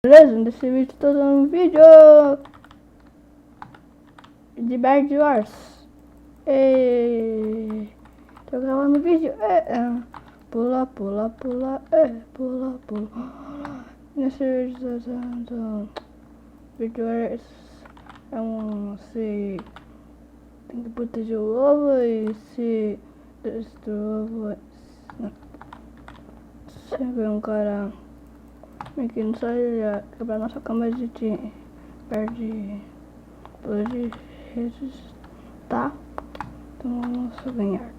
Beleza? Nesse vídeo tô dando um vídeo de Bad Wars. Tô gravando vídeo. Pula, pula, pula, pula, pula. Nesse vídeo tô dando Bad Wars. Se tem que proteger o ovo e se destruir o ovo. Se vê um cara aqui não sai já quebrar nossa cama de perde de resistar. Então vamos ganhar.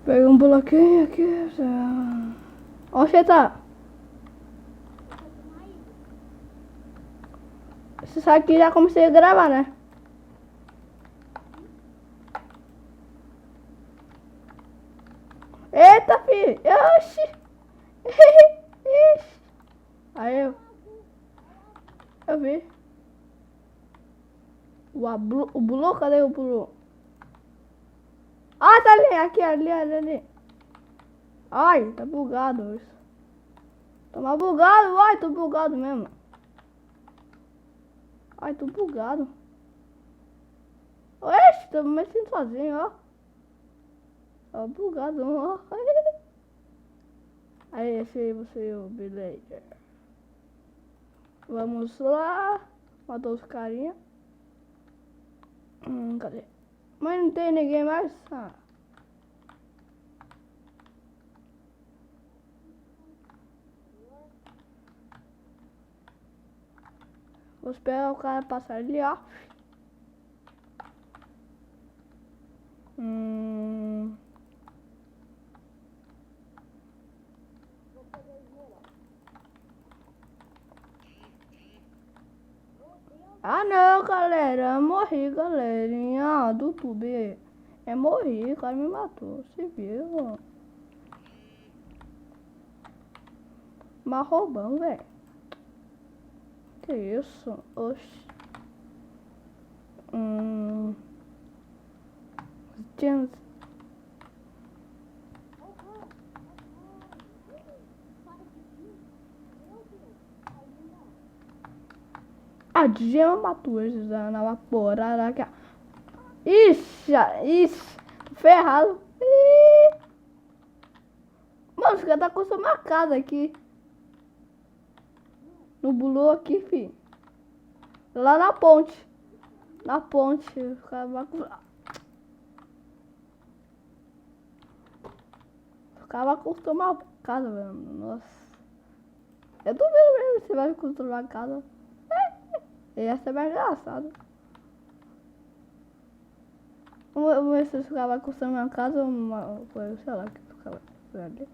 Pega um bloquinho aqui. Onde você tá? Você sabe que já comecei a gravar, né? Eita, filho! Oxi! Aí eu vi. O Bulu, cadê o Bulu? Ah, tá ali, aqui, ali. Ai, tá bugado isso. Tá mais bugado, ai, tô bugado mesmo. Ai, tô bugado. Oxe, tô me mexendo sozinho, ó. Ó, bugado, ó. Aí, esse aí, você, o Villager. Vamos lá. Matou os carinha. Cadê? Mas não tem ninguém mais? Vou esperar o cara passar ali, ó. Ah não, galera, eu morri, galerinha do YouTube. Eu morri, o cara me matou, se viu? Mas roubando, velho. Que isso? Oxi. Tinha... A gema matou eles na vaporada aqui. Ixi, tô ferrado. Mano, os caras tá construindo uma casa aqui. No Bulu aqui, fi. Lá na ponte. Na ponte. Os caras vão... Os caras vão construir uma casa, velho. Nossa. Eu tô vendo mesmo se vai construir uma casa. Ia ser mais engraçado. Vamos ver se os caras vão construir uma casa ou uma coisa, sei lá, que os caras vão ali.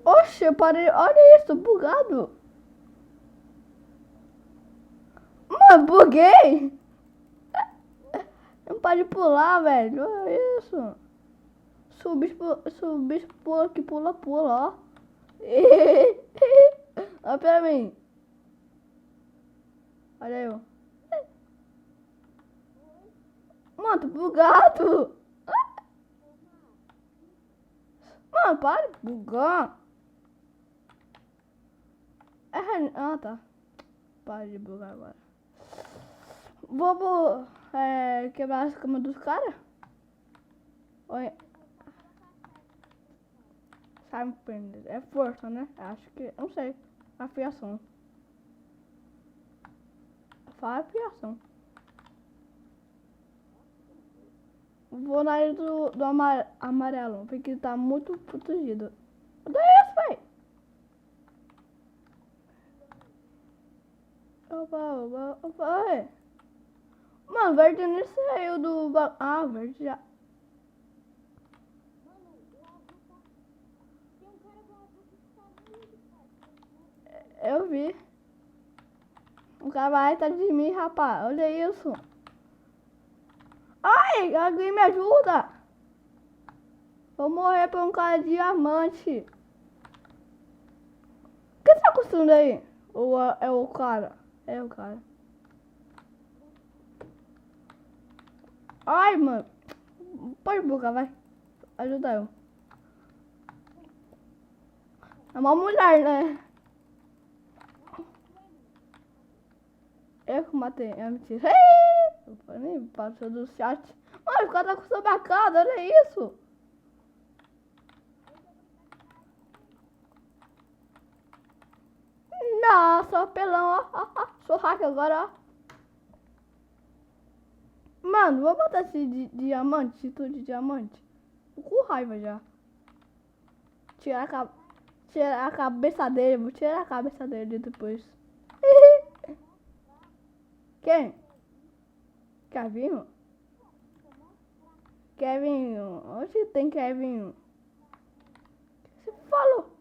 Oxe, eu parei. Olha isso, bugado. Mano, buguei. Não pode pular, velho. Olha isso. Se o bicho pula que pula, ó. Olha pra mim. Olha eu. Mano, tô bugado. Mano, para de bugar. Ah, tá. Para de bugar agora. Vamos quebrar as camas dos caras? Olha. Sabe prender? É força, né? Acho que. Não sei. Afiação. Fala afiação. Vou na ilha do amarelo, porque ele tá muito protegido. Cadê isso, véi? Opa, oi. Mano, verde nem saiu do... Ah, verde já... Eu vi. O cara vai atrás de mim, rapaz. Olha isso. Ai, alguém me ajuda. Vou morrer por um cara de diamante. O que você tá construindo aí? Ou é o cara? É o cara. Ai, mano. Pode bugar, vai. Ajuda eu. É uma mulher, né? Eu que matei. É mentira. Eu nem passou do chat. Mano, o cara tá com sua cara, olha isso. Não, sou apelão, ó. Sou hacker agora, ó. Mano, vou botar esse diamante, título de diamante. Tô com raiva já. Tirar a cabeça dele, vou tirar a cabeça dele depois. Quem? Kevinho? Kevinho? Onde tem Kevinho? Você falou?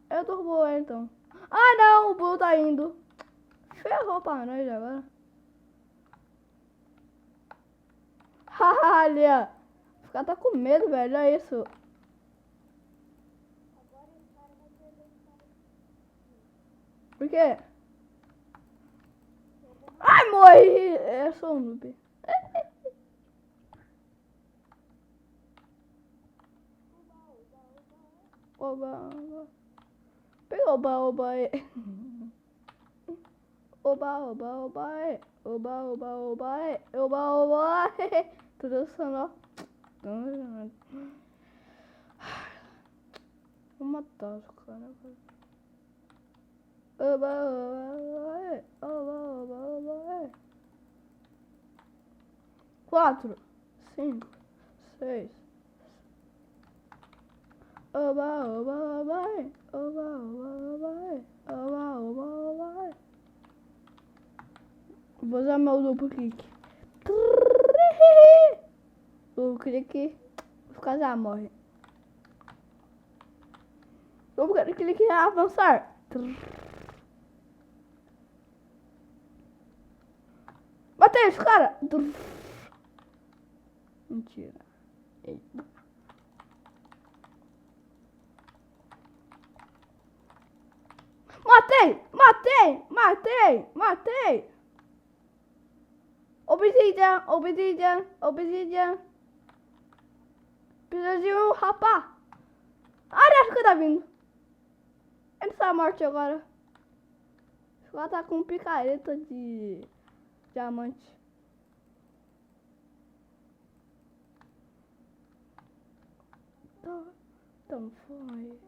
Eu derrubo ele então. Ah não, o Bull tá indo. Ferrou pra nós agora. Olha. Os caras tá com medo, velho. Olha isso. Por quê? Ai, morri! Eu sou um noob. Oba, oba. Pega oba, oba aí. Oba, oba, oba aí. Oba, oba, oba aí. Oba, oba aí. Tudo só. Vou matar os caras. Oba, oba, oba aí. Oba, oba, oba aí. 4, 5, 6. Oba, oba, oba aí. Oba, oba, oba aí. Oba, oba, oba aí. Vou usar meu duplo clique. O clique, os caras já morrem. Duplo clique é avançar. Matei os caras. Mentira. Eita. Matei! Matei! Matei! Matei! Obsidian! Obsidian! Obsidian! Precisa de um rapaz! Olha, acho que tá vindo! Ele está morto agora. Ela tá com picareta de diamante. Então foi.